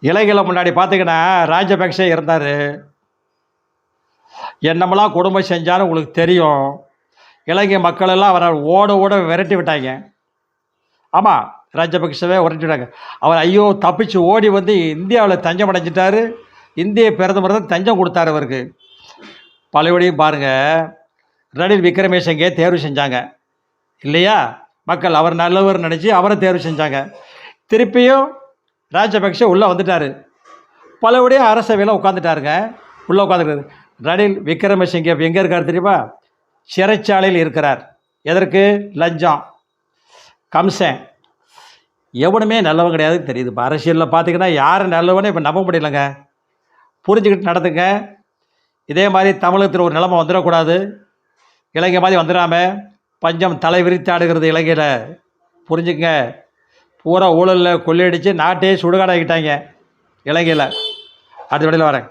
இலங்கையில் முன்னாடி பார்த்தீங்கன்னா ராஜபக்சே இருந்தார். என்னமெல்லாம் கொடுமை செஞ்சாலும் உங்களுக்கு தெரியும். இலங்கை மக்கள் எல்லாம் அவரை ஓட ஓட விரட்டி விட்டாங்க. ஆமாம், ராஜபக்சவே விரட்டி விட்டாங்க. அவர் ஐயோ தப்பிச்சு ஓடி வந்து இந்தியாவில் தஞ்சம் அடைஞ்சிட்டாரு. இந்திய பிரதமர் தான் தஞ்சம் கொடுத்தாரு அவருக்கு. பழையபடியும் பாருங்கள், ரணில் விக்ரமசிங்கே தேர்வு செஞ்சாங்க இல்லையா? மக்கள் அவர் நல்லவர் நினச்சி அவரை தேர்வு செஞ்சாங்க. திருப்பியும் ராஜபக்சே உள்ளே வந்துட்டார். பலபடியும் அரசவையில் உட்காந்துட்டாருங்க. உள்ளே உட்காந்துருக்காரு. ரணில் விக்ரமசிங்கே எங்கே இருக்கார் தெரியுமா? சிறைச்சாலையில் இருக்கிறார். எதற்கு? லஞ்சம், கம்சன். எவனுமே நல்லவன் கிடையாது தெரியுது. இப்போ அரசியலில் பார்த்தீங்கன்னா யார் நல்லவனே இப்போ நம்ப முடியலைங்க. புரிஞ்சுக்கிட்டு நடத்துங்க. இதே மாதிரி தமிழகத்தில் ஒரு நிலைமை வந்துடக்கூடாது. இலங்கை மாதிரி வந்துடாமல் பஞ்சம் தலை விரித்தாடுகிறது இலங்கையில். புரிஞ்சுக்கங்க. பூரா ஊழலில் கொள்ளையடித்து நாட்டையே சுடுகாடாக்கிட்டாங்க இலங்கையில். அடுத்த விடையில் வரேன்.